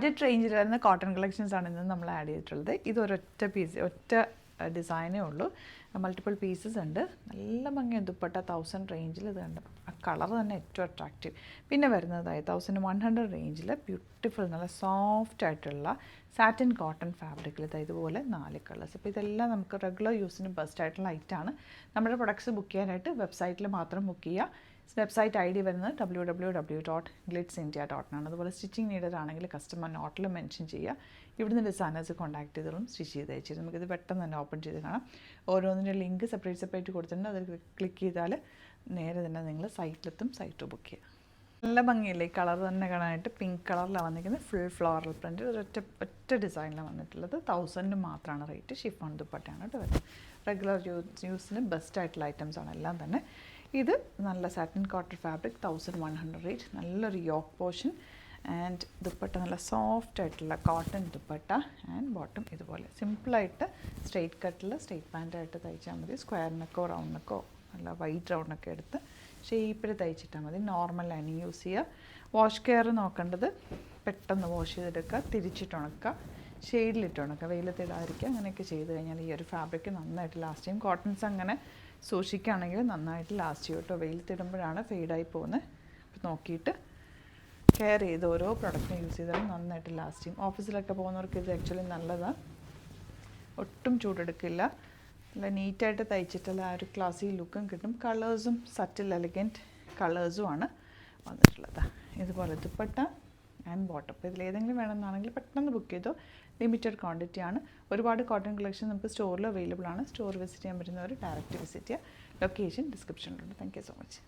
Budget റേഞ്ചിൽ വരുന്ന cotton collections ആണ് ഇന്ന് നമ്മൾ ആഡ് ചെയ്തിട്ടുള്ളത്. ഇത് ഒരൊറ്റ പീസ്, ഒറ്റ ഡിസൈനേ ഉള്ളൂ. മൾട്ടിപ്പിൾ പീസസ് ഉണ്ട്. നല്ല ഭംഗി ദുപ്പട്ട 1000 റേഞ്ചിൽ ഇത് കണ്ടു. ആ കളർ തന്നെ ഏറ്റവും അട്രാക്റ്റീവ്. പിന്നെ വരുന്നതായി 1100 റേഞ്ചിൽ ബ്യൂട്ടിഫുൾ നല്ല സോഫ്റ്റ് ആയിട്ടുള്ള സാറ്റിൻ കോട്ടൺ ഫാബ്രിക്കിൽ ഇതുപോലെ 4 കളേഴ്സ്. അപ്പോൾ ഇതെല്ലാം നമുക്ക് റെഗുലർ യൂസിന് ബെസ്റ്റ് ആയിട്ടുള്ള ഐറ്റാണ്. നമ്മുടെ പ്രൊഡക്ട്സ് ബുക്ക് ചെയ്യാനായിട്ട് വെബ്സൈറ്റിൽ മാത്രം ബുക്ക് ചെയ്യുക. വെബ്സൈറ്റ് ID വരുന്നത് www.glitzindia.in ആണ്. അതുപോലെ സ്റ്റിച്ചിങ് നീഡഡ് ആണെങ്കിൽ കസ്റ്റമർ നോട്ടിൽ മെൻഷൻ ചെയ്യുക. ഇവിടുന്ന് ഡിസൈനേഴ്സ് കോൺടാക്ട് ചെയ്തോളും, സ്റ്റിച്ച് ചെയ്ത് അയച്ചു. നമുക്കിത് പെട്ടെന്ന് തന്നെ ഓപ്പൺ ചെയ്ത് കാണാം. ഓരോന്നിൻ്റെ ലിങ്ക് സെപ്പറേറ്റ് കൊടുത്തിട്ടുണ്ട്. അതിൽ ക്ലിക്ക് ചെയ്താൽ നേരെ തന്നെ നിങ്ങൾ സൈറ്റിലെത്തും. സൈറ്റ് ബുക്ക് ചെയ്യുക. നല്ല ഭംഗിയില്ലേ ഈ കളർ തന്നെ കാണാനായിട്ട്. പിങ്ക് കളറിലാണ് വന്നിരിക്കുന്നത്. ഫുൾ ഫ്ലോറൽ പ്രിൻറ്റ് ഒറ്റ ഡിസൈനിലാണ് വന്നിട്ടുള്ളത്. 1000 മാത്രമാണ് റേറ്റ്. ഷിഫോൺ ദുപ്പട്ടയാണ് കേട്ടോ വരുന്നത്. റെഗുലർ യൂസിന് ബെസ്റ്റ് ആയിട്ടുള്ള ഐറ്റംസ് ആണ് എല്ലാം തന്നെ. ഇത് നല്ല സാറ്റിൻ കോട്ടൺ ഫാബ്രിക് 1100 റേറ്റ്. നല്ലൊരു യോക്ക് പോർഷൻ ആൻഡ് ദുപ്പട്ട നല്ല സോഫ്റ്റ് ആയിട്ടുള്ള കോട്ടൺ ദുപ്പട്ട ആൻഡ് ബോട്ടം ഇതുപോലെ സിമ്പിളായിട്ട് സ്ട്രെയിറ്റ് കട്ടിൽ സ്ട്രെയിറ്റ് പാൻറ്റായിട്ട് തയ്ച്ചാൽ മതി. സ്ക്വയർ നെക്കോ റൗണ്ട് നെക്കോ നല്ല വൈറ്റ് റൗണ്ടൊക്കെ എടുത്ത് ഷേപ്പിൽ തയ്ച്ചിട്ടാൽ മതി. നോർമൽ ലൈനിങ് യൂസ് ചെയ്യുക. വാഷ് കെയർ നോക്കേണ്ടത് പെട്ടെന്ന് വാഷ് ചെയ്തെടുക്കുക, തിരിച്ചിട്ട് ഉണക്കുക, ഷെയ്ഡിലിട്ട് ഉണക്കുക, വെയിലത്തിടാതിരിക്കുക. അങ്ങനെയൊക്കെ ചെയ്ത് കഴിഞ്ഞാൽ ഈ ഒരു ഫാബ്രിക് നന്നായിട്ട് ലാസ്റ്റ് ചെയ്യും. കോട്ടൺസ് അങ്ങനെ സൂക്ഷിക്കുകയാണെങ്കിൽ നന്നായിട്ട് ലാസ്റ്റ് ചെയ്യും കേട്ടോ. വെയിലത്തിടുമ്പോഴാണ് ഫെയ്ഡായി പോകുന്നത്. അപ്പോൾ നോക്കിയിട്ട് കെയർ ചെയ്ത് ഓരോ പ്രൊഡക്റ്റും യൂസ് ചെയ്താലും നന്നായിട്ട് ലാസ്റ്റ് ചെയ്യും. ഓഫീസിലൊക്കെ പോകുന്നവർക്ക് ഇത് ആക്ച്വലി നല്ലതാണ്. ഒട്ടും ചൂടെടുക്കില്ല. നല്ല നീറ്റായിട്ട് തയ്ച്ചിട്ടുള്ള ആ ഒരു ക്ലാസി ലുക്കും കിട്ടും. കളേഴ്സും സറ്റിൽ എലഗൻറ്റ് കളേഴ്സുമാണ് വന്നിട്ടുള്ളത്. ഇതുപോലെ ദുപ്പട്ട ആൻഡ് ബോട്ടം. അപ്പോൾ ഇതിലേതെങ്കിലും വേണമെന്നാണെങ്കിൽ പെട്ടെന്ന് ബുക്ക് ചെയ്തോ. ലിമിറ്റഡ് ക്വാണ്ടിറ്റി ആണ്. ഒരുപാട് കോട്ടൺ കളക്ഷൻ നമുക്ക് സ്റ്റോറിൽ അവൈലബിൾ ആണ്. സ്റ്റോർ വിസിറ്റ് ചെയ്യാൻ പറ്റുന്നവർ ഡയറക്റ്റ് വിസിറ്റ് ചെയ്യുക. ലൊക്കേഷൻ ഡിസ്ക്രിപ്ഷനിലുണ്ട്. Thank you so much.